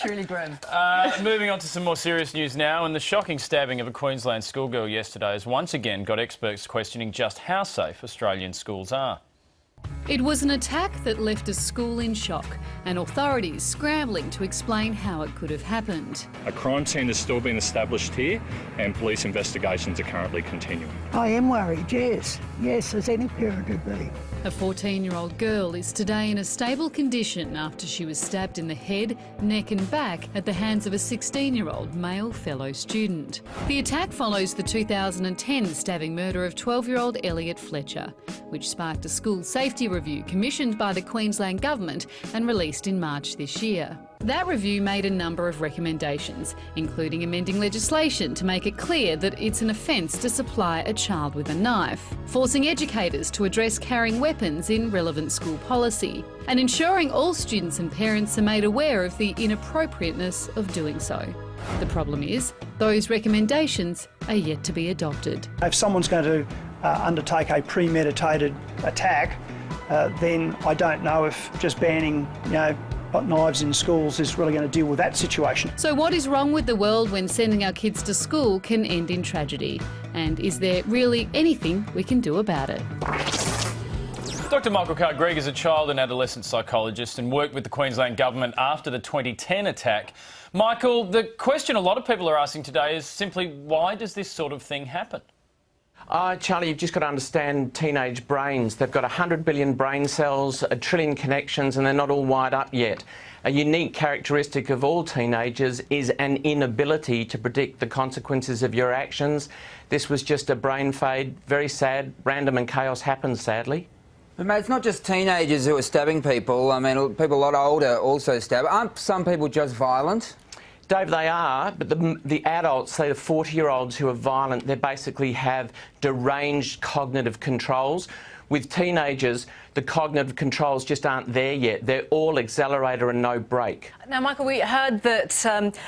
truly grim. Moving on to some more serious news now, and the shocking stabbing of a Queensland schoolgirl yesterday has once again got experts questioning just how safe Australian schools are. It was an attack that left a school in shock and authorities scrambling to explain how it could have happened. A crime scene has still been established here and police investigations are currently continuing. I am worried, yes. Yes, as any parent would be. A 14-year-old girl is today in a stable condition after she was stabbed in the head, neck and back at the hands of a 16-year-old male fellow student. The attack follows the 2010 stabbing murder of 12-year-old Elliot Fletcher, which sparked a school safety review commissioned by the Queensland Government and released in March this year. That review made a number of recommendations, including amending legislation to make it clear that it's an offence to supply a child with a knife, forcing educators to address carrying weapons in relevant school policy, and ensuring all students and parents are made aware of the inappropriateness of doing so. The problem is, those recommendations are yet to be adopted. If someone's going to undertake a premeditated attack, then I don't know if just banning, knives in schools is really going to deal with that situation. So what is wrong with the world when sending our kids to school can end in tragedy? And is there really anything we can do about it? Dr Michael Carr-Gregg is a child and adolescent psychologist and worked with the Queensland Government after the 2010 attack. Michael, the question a lot of people are asking today is simply, why does this sort of thing happen? Charlie, you've just got to understand teenage brains. They've got 100 billion brain cells, 1 trillion connections, and they're not all wired up yet. A unique characteristic of all teenagers is an inability to predict the consequences of your actions. This was just a brain fade, very sad, random and chaos happens, sadly. But mate, it's not just teenagers who are stabbing people. I mean, people a lot older also stab. Aren't some people just violent? Dave, they are, but the adults, say the 40-year-olds who are violent, they basically have deranged cognitive controls. With teenagers, the cognitive controls just aren't there yet. They're all accelerator and no brake. Now, Michael, we heard that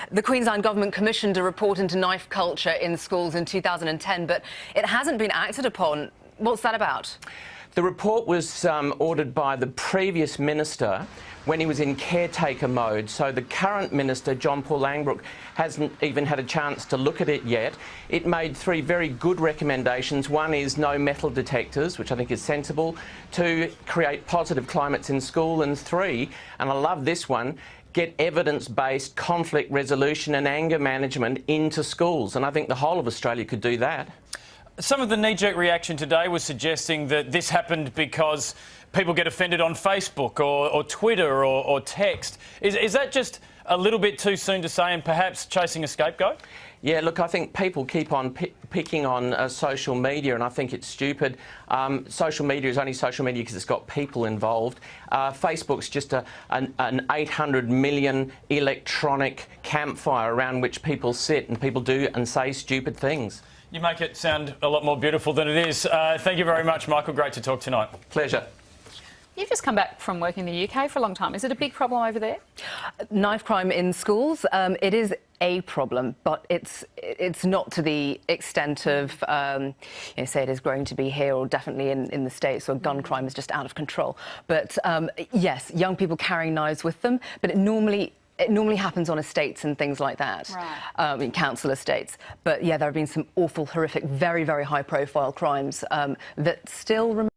the Queensland Government commissioned a report into knife culture in schools in 2010, but it hasn't been acted upon. What's that about? The report was ordered by the previous minister when he was in caretaker mode. So the current minister, John Paul Langbroek, hasn't even had a chance to look at it yet. It made 3 very good recommendations. One is no metal detectors, which I think is sensible. 2, create positive climates in school. And 3, and I love this one, get evidence-based conflict resolution and anger management into schools. And I think the whole of Australia could do that. Some of the knee-jerk reaction today was suggesting that this happened because people get offended on Facebook or Twitter or text. Is that just a little bit too soon to say and perhaps chasing a scapegoat? Yeah, look, I think people keep on picking on social media, and I think it's stupid. Social media is only social media because it's got people involved. Facebook's just an 800 million electronic campfire around which people sit and people do and say stupid things. You make it sound a lot more beautiful than it is. Thank you very much, Michael. Great to talk tonight. Pleasure. You've just come back from working in the UK for a long time. Is it a big problem over there? Knife crime in schools, it is a problem, but it's not to the extent of, say it is growing to be here or definitely in the States, or gun crime is just out of control. But yes, young people carrying knives with them, but it normally happens on estates and things like that, right. In council estates. But yeah, there have been some awful, horrific, very, very high-profile crimes that still remain.